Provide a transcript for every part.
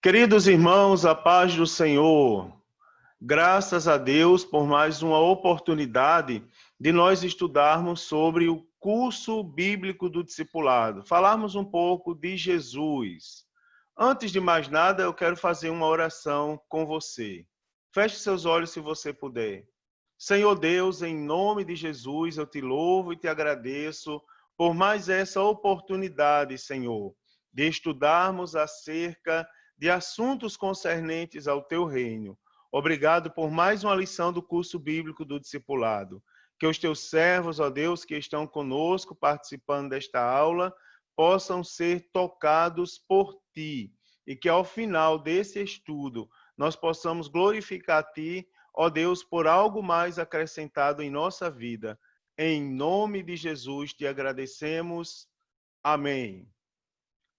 Queridos irmãos, a paz do Senhor, graças a Deus por mais uma oportunidade de nós estudarmos sobre o curso bíblico do discipulado, falarmos um pouco de Jesus. Antes de mais nada, eu quero fazer uma oração com você. Feche seus olhos se você puder. Senhor Deus, em nome de Jesus, eu te louvo e te agradeço por mais essa oportunidade, Senhor, de estudarmos acerca de assuntos concernentes ao teu reino. Obrigado por mais uma lição do curso bíblico do discipulado. Que os teus servos, ó Deus, que estão conosco participando desta aula, possam ser tocados por ti e que ao final desse estudo nós possamos glorificar a ti, ó Deus, por algo mais acrescentado em nossa vida. Em nome de Jesus te agradecemos. Amém.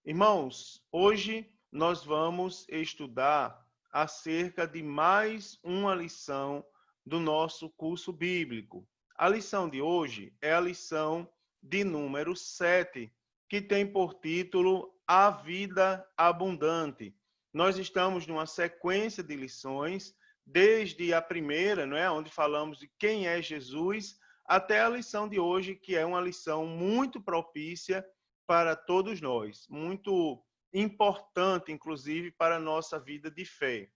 Irmãos, hoje nós vamos estudar acerca de mais uma lição do nosso curso bíblico. A lição de hoje é a lição de número 7, que tem por título A Vida Abundante. Nós estamos numa sequência de lições, desde a primeira, não é, onde falamos de quem é Jesus, até a lição de hoje, que é uma lição muito propícia para todos nós, muito importante, inclusive, para a nossa vida de fé.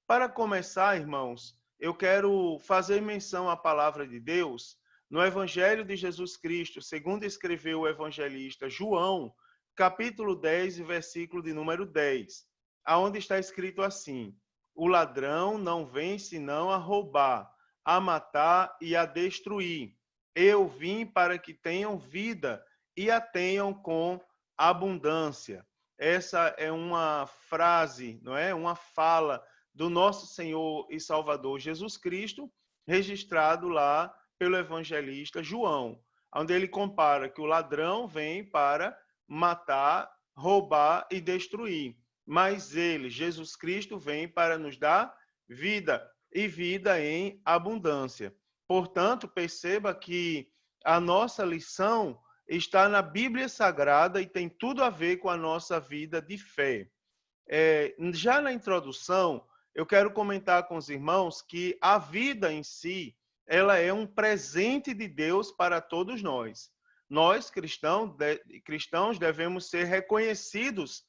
Para começar, irmãos, eu quero fazer menção à palavra de Deus no Evangelho de Jesus Cristo, segundo escreveu o evangelista João, capítulo 10, versículo de número 10, aonde está escrito assim: o ladrão não vem senão a roubar, a matar e a destruir. Eu vim para que tenham vida e a tenham com abundância. Essa é uma frase, não é? Uma fala do nosso Senhor e Salvador Jesus Cristo, registrado lá pelo evangelista João, onde ele compara que o ladrão vem para matar, roubar e destruir, mas ele, Jesus Cristo, vem para nos dar vida e vida em abundância. Portanto, perceba que a nossa lição está na Bíblia Sagrada e tem tudo a ver com a nossa vida de fé. Já na introdução, eu quero comentar com os irmãos que a vida em si, ela é um presente de Deus para todos nós. Nós, cristãos, devemos ser reconhecidos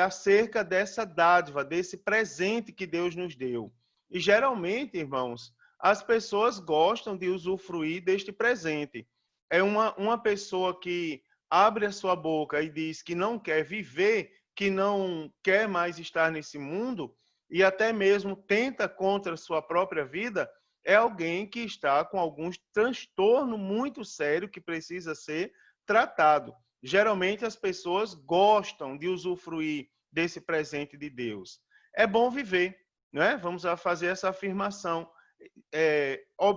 acerca dessa dádiva, desse presente que Deus nos deu. E geralmente, irmãos, as pessoas gostam de usufruir deste presente. É uma pessoa que abre a sua boca e diz que não quer viver, que não quer mais estar nesse mundo e até mesmo tenta contra a sua própria vida, é alguém que está com algum transtorno muito sério que precisa ser tratado. Geralmente as pessoas gostam de usufruir desse presente de Deus. É bom viver, não é? Vamos fazer essa afirmação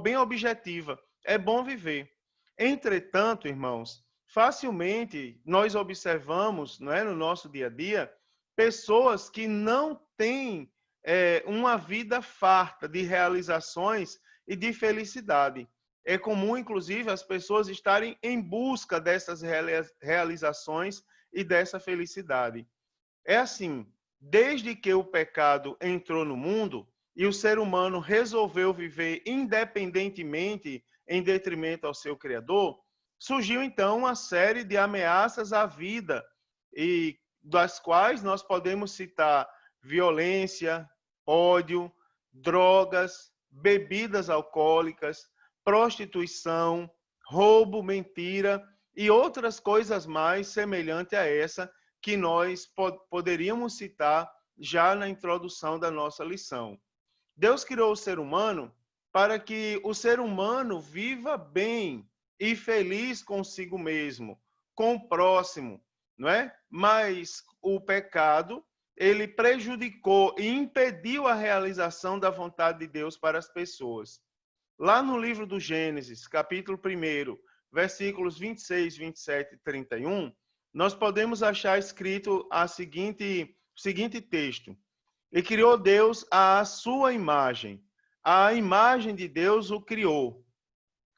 bem objetiva. É bom viver. Entretanto, irmãos, facilmente nós observamos, não é, no nosso dia a dia, pessoas que não têm uma vida farta de realizações e de felicidade. É comum, inclusive, as pessoas estarem em busca dessas realizações e dessa felicidade. É assim, desde que o pecado entrou no mundo e o ser humano resolveu viver independentemente em detrimento ao seu Criador, surgiu então uma série de ameaças à vida, e das quais nós podemos citar violência, ódio, drogas, bebidas alcoólicas, prostituição, roubo, mentira e outras coisas mais semelhantes a essa que nós poderíamos citar já na introdução da nossa lição. Deus criou o ser humano para que o ser humano viva bem e feliz consigo mesmo, com o próximo, não é? Mas o pecado, ele prejudicou e impediu a realização da vontade de Deus para as pessoas. Lá no livro do Gênesis, capítulo 1, versículos 26, 27 e 31, nós podemos achar escrito o seguinte texto: e criou Deus à sua imagem. A imagem de Deus o criou.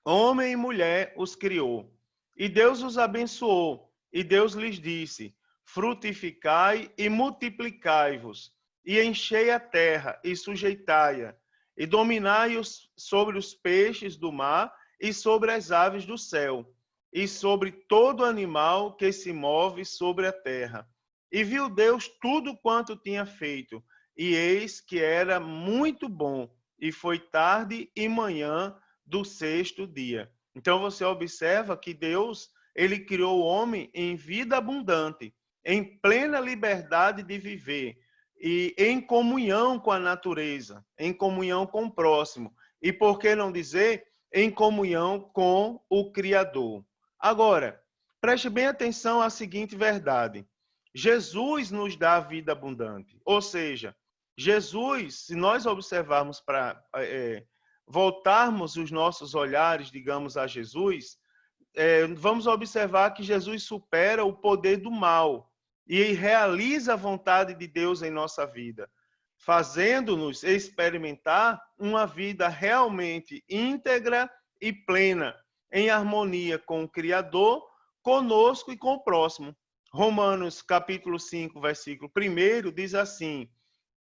Homem e mulher os criou. E Deus os abençoou. E Deus lhes disse: frutificai e multiplicai-vos. e enchei a terra, e sujeitai-a, e dominai sobre os peixes do mar, e sobre as aves do céu, e sobre todo animal que se move sobre a terra. E viu Deus tudo quanto tinha feito, e eis que era muito bom, e foi tarde e manhã do sexto dia. Então você observa que Deus, ele criou o homem em vida abundante, em plena liberdade de viver e em comunhão com a natureza, em comunhão com o próximo. E por que não dizer em comunhão com o Criador? Agora, preste bem atenção à seguinte verdade. Jesus nos dá a vida abundante. Ou seja, Jesus, se nós observarmos para voltarmos os nossos olhares, digamos, a Jesus, vamos observar que Jesus supera o poder do mal e realiza a vontade de Deus em nossa vida, fazendo-nos experimentar uma vida realmente íntegra e plena, em harmonia com o Criador, conosco e com o próximo. Romanos capítulo 5, versículo 1 diz assim: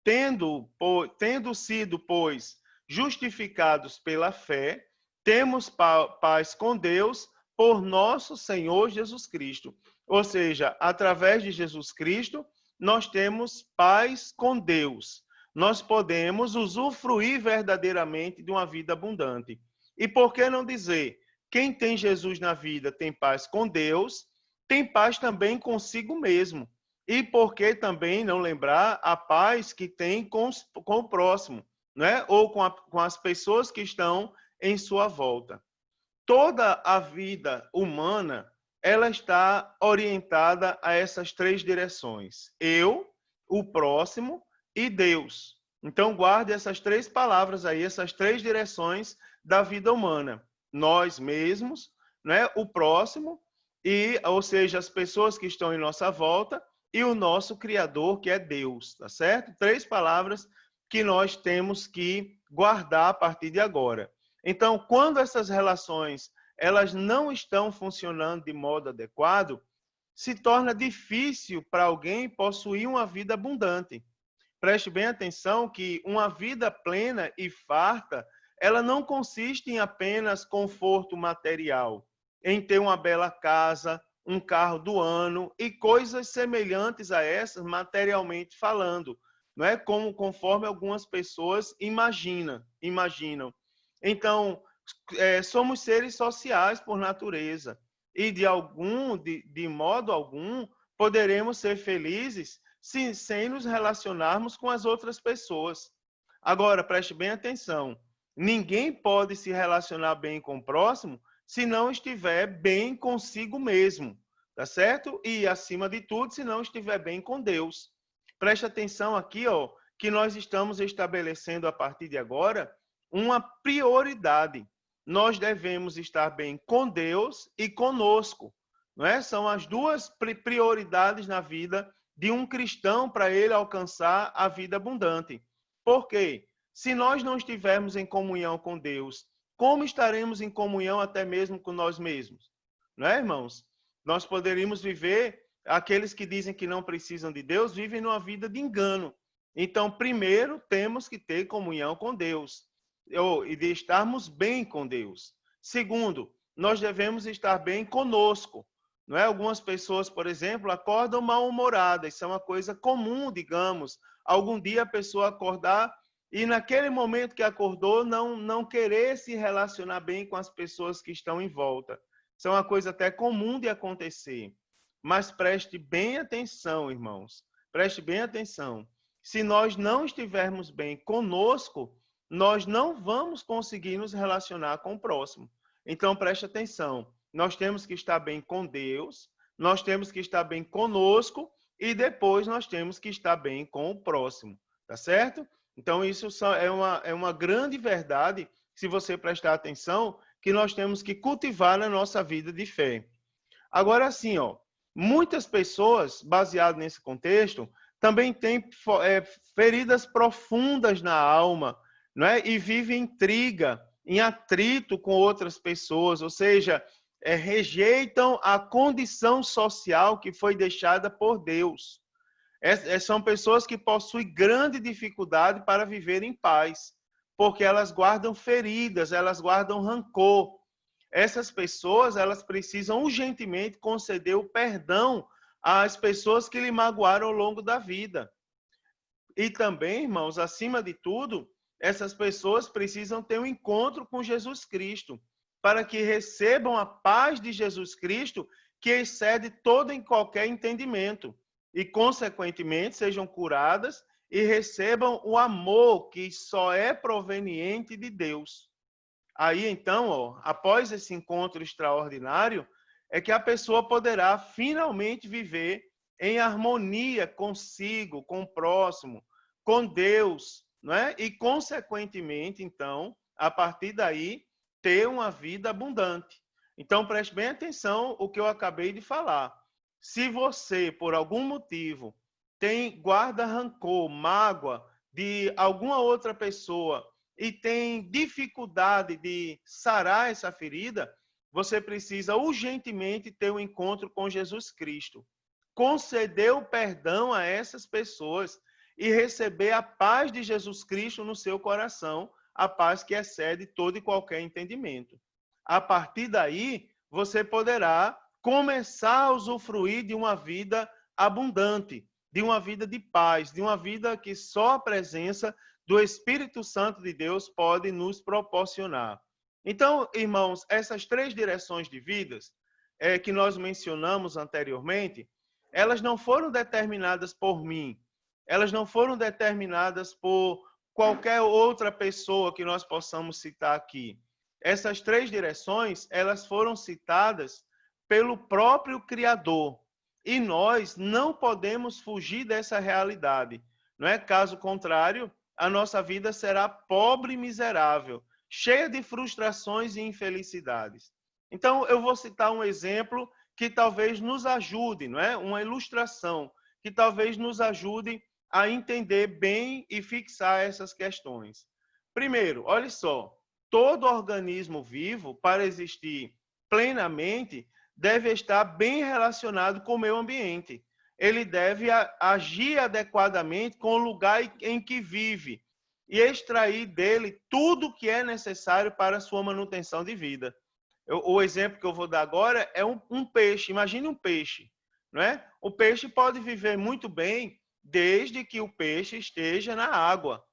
tendo sido, pois, justificados pela fé, temos paz com Deus por nosso Senhor Jesus Cristo. Ou seja, através de Jesus Cristo, nós temos paz com Deus. Nós podemos usufruir verdadeiramente de uma vida abundante. E por que não dizer, quem tem Jesus na vida tem paz com Deus, tem paz também consigo mesmo. E por que também não lembrar a paz que tem com o próximo, né? Ou com as pessoas que estão em sua volta. Toda a vida humana, ela está orientada a essas três direções: eu, o próximo e Deus. Então guarde essas três palavras aí, essas três direções da vida humana: nós mesmos, né, o próximo e, ou seja, as pessoas que estão em nossa volta, e o nosso Criador, que é Deus, tá certo? Três palavras que nós temos que guardar a partir de agora. Então, quando essas relações elas não estão funcionando de modo adequado, se torna difícil para alguém possuir uma vida abundante. Preste bem atenção que uma vida plena e farta, ela não consiste em apenas conforto material, em ter uma bela casa, um carro do ano e coisas semelhantes a essas materialmente falando, não é como conforme algumas pessoas imaginam. Então, somos seres sociais por natureza e de modo algum poderemos ser felizes sem nos relacionarmos com as outras pessoas. Agora, preste bem atenção, ninguém pode se relacionar bem com o próximo se não estiver bem consigo mesmo, tá certo? E, acima de tudo, se não estiver bem com Deus. Preste atenção aqui, ó, que nós estamos estabelecendo a partir de agora uma prioridade. Nós devemos estar bem com Deus e conosco, não é? São as duas prioridades na vida de um cristão para ele alcançar a vida abundante. Por quê? Se nós não estivermos em comunhão com Deus, como estaremos em comunhão até mesmo com nós mesmos? Não é, irmãos? Nós poderíamos viver, aqueles que dizem que não precisam de Deus, vivem numa vida de engano. Então, primeiro, temos que ter comunhão com Deus, e de estarmos bem com Deus. Segundo, nós devemos estar bem conosco. Não é? Algumas pessoas, por exemplo, acordam mal-humoradas. Isso é uma coisa comum, digamos. Algum dia a pessoa acordar e naquele momento que acordou, não querer se relacionar bem com as pessoas que estão em volta. Isso é uma coisa até comum de acontecer. Mas preste bem atenção, irmãos. Preste bem atenção. Se nós não estivermos bem conosco, nós não vamos conseguir nos relacionar com o próximo. Então, preste atenção. Nós temos que estar bem com Deus, nós temos que estar bem conosco e depois nós temos que estar bem com o próximo, tá certo? Então, isso é uma grande verdade, se você prestar atenção, que nós temos que cultivar na nossa vida de fé. Agora, assim, ó, muitas pessoas, baseado nesse contexto, também têm feridas profundas na alma, não é? E vivem em intriga, em atrito com outras pessoas, ou seja, rejeitam a condição social que foi deixada por Deus. São pessoas que possuem grande dificuldade para viver em paz, porque elas guardam feridas, elas guardam rancor. Essas pessoas, elas precisam urgentemente conceder o perdão às pessoas que lhe magoaram ao longo da vida. E também, irmãos, acima de tudo, essas pessoas precisam ter um encontro com Jesus Cristo, para que recebam a paz de Jesus Cristo, que excede todo e qualquer entendimento, e, consequentemente, sejam curadas e recebam o amor que só é proveniente de Deus. Aí, então, após esse encontro extraordinário, é que a pessoa poderá finalmente viver em harmonia consigo, com o próximo, com Deus, não é? E, consequentemente, então, a partir daí, ter uma vida abundante. Então, preste bem atenção o que eu acabei de falar. Se você, por algum motivo, guarda rancor, mágoa de alguma outra pessoa e tem dificuldade de sarar essa ferida, você precisa urgentemente ter um encontro com Jesus Cristo. Conceder o perdão a essas pessoas e receber a paz de Jesus Cristo no seu coração, a paz que excede todo e qualquer entendimento. A partir daí, você poderá começar a usufruir de uma vida abundante, de uma vida de paz, de uma vida que só a presença do Espírito Santo de Deus pode nos proporcionar. Então, irmãos, essas 3 direções de vidas que nós mencionamos anteriormente, elas não foram determinadas por mim, elas não foram determinadas por qualquer outra pessoa que nós possamos citar aqui. Essas 3 direções, elas foram citadas pelo próprio Criador. E nós não podemos fugir dessa realidade. Não é? Caso contrário, a nossa vida será pobre e miserável, cheia de frustrações e infelicidades. Então, eu vou citar um exemplo que talvez nos ajude, não é? Uma ilustração que talvez nos ajude a entender bem e fixar essas questões. Primeiro, olha só, todo organismo vivo, para existir plenamente, deve estar bem relacionado com o meio ambiente. Ele deve agir adequadamente com o lugar em que vive e extrair dele tudo que é necessário para a sua manutenção de vida. O exemplo que eu vou dar agora é um peixe. Imagine um peixe, não é? O peixe pode viver muito bem desde que o peixe esteja na água.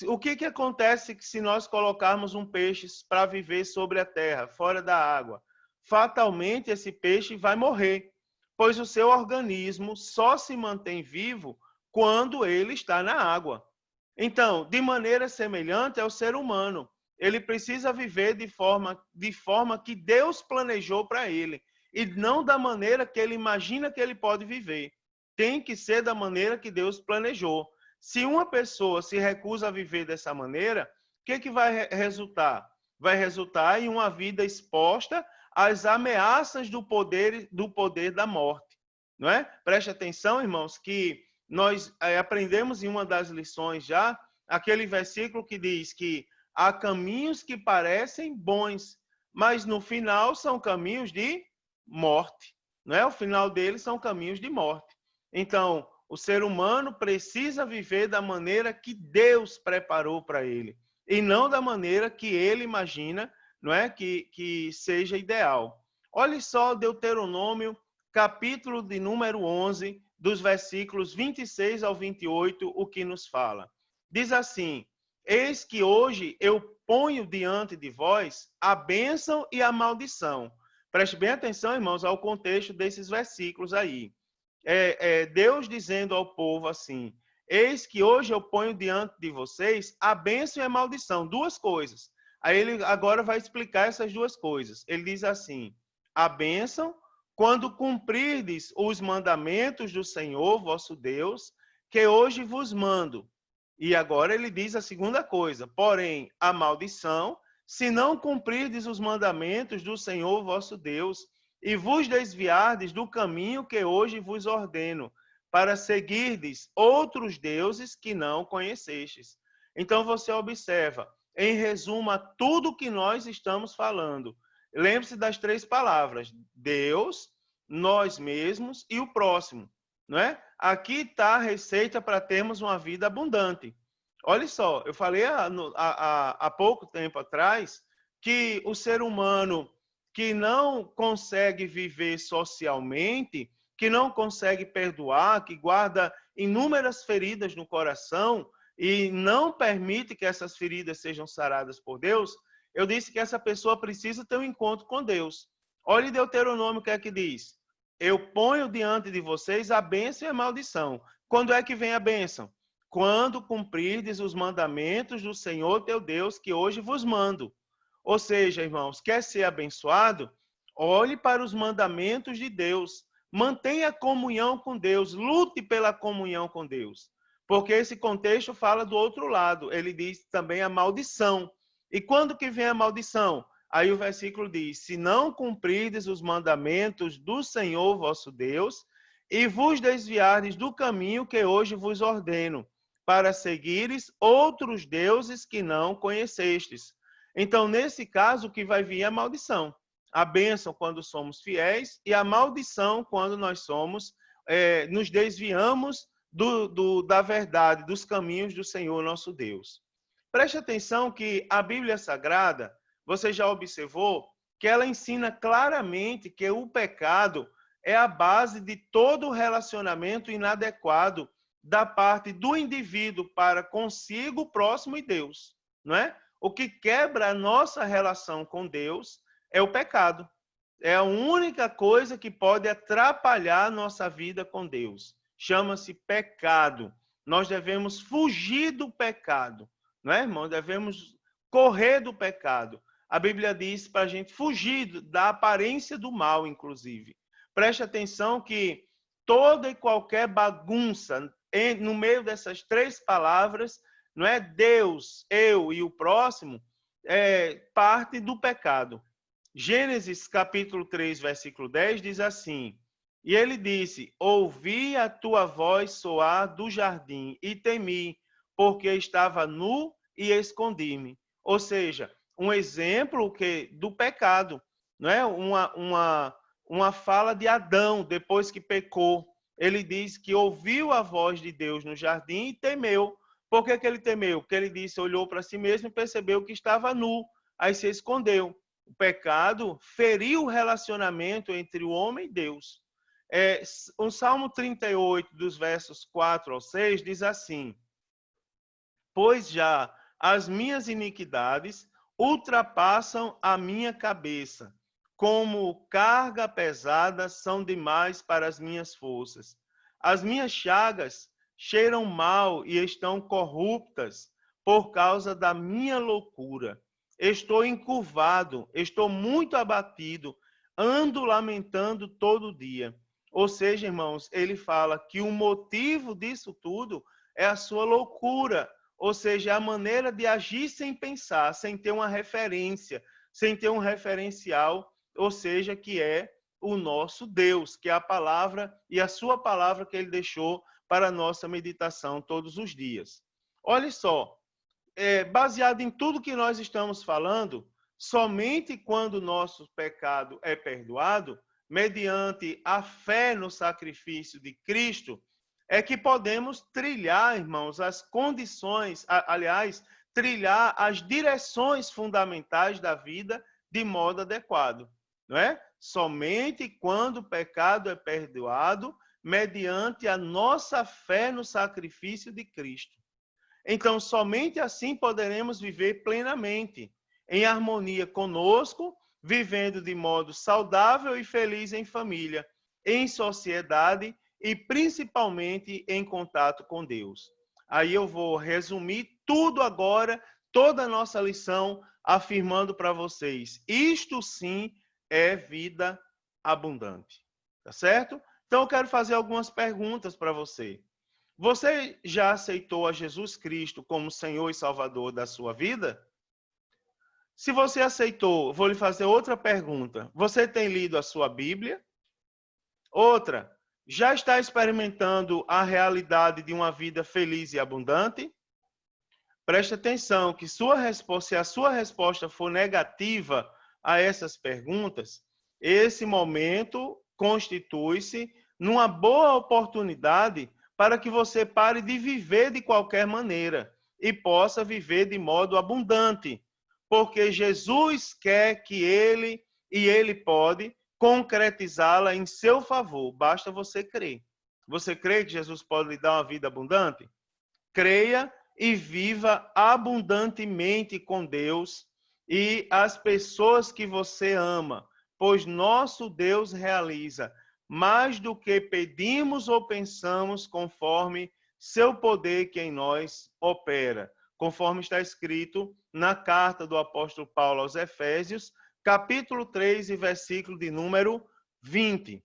O que acontece se nós colocarmos um peixe para viver sobre a terra, fora da água? Fatalmente esse peixe vai morrer, pois o seu organismo só se mantém vivo quando ele está na água. Então, de maneira semelhante ao ser humano, ele precisa viver de forma que Deus planejou para ele, e não da maneira que ele imagina que ele pode viver. Tem que ser da maneira que Deus planejou. Se uma pessoa se recusa a viver dessa maneira, o que vai resultar? Vai resultar em uma vida exposta às ameaças do poder da morte. Não é? Preste atenção, irmãos, que nós aprendemos em uma das lições já, aquele versículo que diz que há caminhos que parecem bons, mas no final são caminhos de morte. Não é? O final deles são caminhos de morte. Então, o ser humano precisa viver da maneira que Deus preparou para ele, e não da maneira que ele imagina, não é? Que seja ideal. Olhe só Deuteronômio, capítulo de número 11, dos versículos 26 ao 28, o que nos fala. Diz assim: eis que hoje eu ponho diante de vós a bênção e a maldição. Preste bem atenção, irmãos, ao contexto desses versículos aí. Deus dizendo ao povo assim: eis que hoje eu ponho diante de vocês a bênção e a maldição, 2 coisas. Aí ele agora vai explicar essas 2 coisas. Ele diz assim: a bênção, quando cumprirdes os mandamentos do Senhor, vosso Deus, que hoje vos mando. E agora ele diz a segunda coisa: porém, a maldição, se não cumprirdes os mandamentos do Senhor, vosso Deus, e vos desviardes do caminho que hoje vos ordeno, para seguirdes outros deuses que não conhecestes. Então você observa, em resumo, tudo que nós estamos falando. Lembre-se das 3 palavras: Deus, nós mesmos e o próximo. não é? Aqui está a receita para termos uma vida abundante. Olha só, eu falei há pouco tempo atrás que o ser humano que não consegue viver socialmente, que não consegue perdoar, que guarda inúmeras feridas no coração e não permite que essas feridas sejam saradas por Deus, eu disse que essa pessoa precisa ter um encontro com Deus. Olha Deuteronômio o que é que diz. Eu ponho diante de vocês a bênção e a maldição. Quando é que vem a bênção? Quando cumprirdes os mandamentos do Senhor teu Deus, que hoje vos mando. Ou seja, irmãos, quer ser abençoado? Olhe para os mandamentos de Deus. Mantenha comunhão com Deus. Lute pela comunhão com Deus. Porque esse contexto fala do outro lado. Ele diz também a maldição. E quando que vem a maldição? Aí o versículo diz, se não cumprirdes os mandamentos do Senhor vosso Deus, e vos desviardes do caminho que hoje vos ordeno, para seguires outros deuses que não conhecestes. Então, nesse caso, o que vai vir é a maldição. A bênção quando somos fiéis e a maldição quando nós nos desviamos da verdade, dos caminhos do Senhor nosso Deus. Preste atenção que a Bíblia Sagrada, você já observou que ela ensina claramente que o pecado é a base de todo relacionamento inadequado da parte do indivíduo para consigo, próximo e Deus, não é? O que quebra a nossa relação com Deus é o pecado. É a única coisa que pode atrapalhar a nossa vida com Deus. Chama-se pecado. Nós devemos fugir do pecado, não é, irmão? Devemos correr do pecado. A Bíblia diz para a gente fugir da aparência do mal, inclusive. Preste atenção que toda e qualquer bagunça no meio dessas três palavras, não é? Deus, eu e o próximo, parte do pecado. Gênesis capítulo 3, versículo 10 diz assim, e ele disse, ouvi a tua voz soar do jardim e temi, porque estava nu e escondi-me. Ou seja, um exemplo do pecado, não é? Uma fala de Adão depois que pecou. Ele diz que ouviu a voz de Deus no jardim e temeu. Por que ele temeu? Porque ele disse, olhou para si mesmo e percebeu que estava nu, aí se escondeu. O pecado feriu o relacionamento entre o homem e Deus. O Salmo 38, dos versos 4 ao 6, diz assim, pois já as minhas iniquidades ultrapassam a minha cabeça, como carga pesada são demais para as minhas forças. As minhas chagas cheiram mal e estão corruptas por causa da minha loucura. Estou encurvado, estou muito abatido, ando lamentando todo dia. Ou seja, irmãos, ele fala que o motivo disso tudo é a sua loucura, ou seja, a maneira de agir sem pensar, sem ter uma referência, sem ter um referencial, ou seja, que é o nosso Deus, que é a palavra e a sua palavra que ele deixou para a nossa meditação todos os dias. Olha só, baseado em tudo que nós estamos falando, somente quando o nosso pecado é perdoado, mediante a fé no sacrifício de Cristo, é que podemos trilhar, irmãos, as condições, aliás, trilhar as direções fundamentais da vida de modo adequado, não é? Somente quando o pecado é perdoado, mediante a nossa fé no sacrifício de Cristo. Então, somente assim poderemos viver plenamente, em harmonia conosco, vivendo de modo saudável e feliz em família, em sociedade e principalmente em contato com Deus. Aí eu vou resumir tudo agora, toda a nossa lição, afirmando para vocês, isto sim é vida abundante. Tá certo? Então eu quero fazer algumas perguntas para você. Você já aceitou a Jesus Cristo como Senhor e Salvador da sua vida? Se você aceitou, vou lhe fazer outra pergunta. Você tem lido a sua Bíblia? Outra, já está experimentando a realidade de uma vida feliz e abundante? Preste atenção que se a sua resposta for negativa a essas perguntas, esse momento constitui-se numa boa oportunidade para que você pare de viver de qualquer maneira e possa viver de modo abundante, porque Jesus quer que ele pode concretizá-la em seu favor, basta você crer. Você crê que Jesus pode lhe dar uma vida abundante? Creia e viva abundantemente com Deus e as pessoas que você ama, pois nosso Deus realiza mais do que pedimos ou pensamos, conforme seu poder que em nós opera, conforme está escrito na carta do apóstolo Paulo aos Efésios, capítulo 3 e versículo de número 20.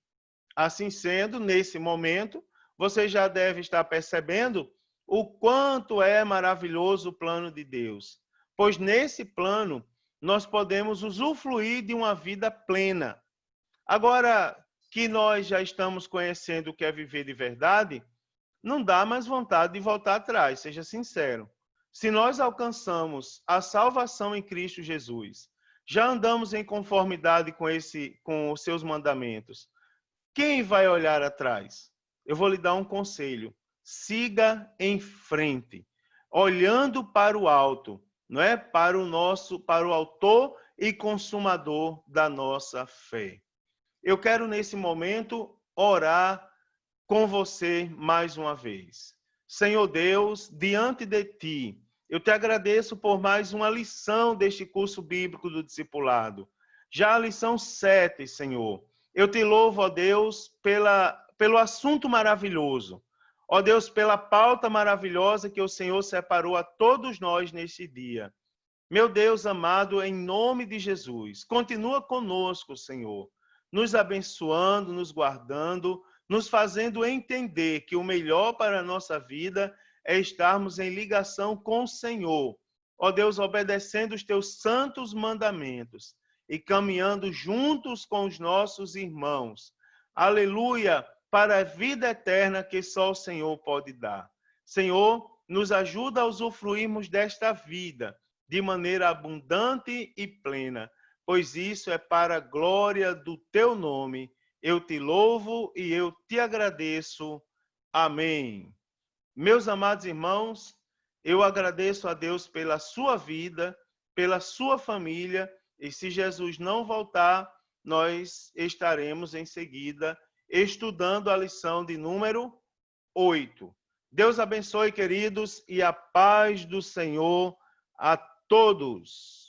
Assim sendo, nesse momento, você já deve estar percebendo o quanto é maravilhoso o plano de Deus, pois nesse plano nós podemos usufruir de uma vida plena. Agora que nós já estamos conhecendo o que é viver de verdade, não dá mais vontade de voltar atrás, seja sincero. Se nós alcançamos a salvação em Cristo Jesus, já andamos em conformidade com os seus mandamentos, quem vai olhar atrás? Eu vou lhe dar um conselho. Siga em frente, olhando para o alto, não é? Para o autor e consumador da nossa fé. Eu quero nesse momento orar com você mais uma vez. Senhor Deus, diante de ti, eu te agradeço por mais uma lição deste curso bíblico do discipulado. Já a lição 7, Senhor. Eu te louvo, ó Deus, pelo assunto maravilhoso. Ó Deus, pela pauta maravilhosa que o Senhor separou a todos nós neste dia. Meu Deus amado, em nome de Jesus, continua conosco, Senhor, nos abençoando, nos guardando, nos fazendo entender que o melhor para a nossa vida é estarmos em ligação com o Senhor. Ó Deus, obedecendo os teus santos mandamentos e caminhando juntos com os nossos irmãos. Aleluia, para a vida eterna que só o Senhor pode dar. Senhor, nos ajuda a usufruirmos desta vida de maneira abundante e plena, pois isso é para a glória do teu nome. Eu te louvo e eu te agradeço. Amém. Meus amados irmãos, eu agradeço a Deus pela sua vida, pela sua família, e se Jesus não voltar, nós estaremos em seguida estudando a lição de número 8. Deus abençoe, queridos, e a paz do Senhor a todos.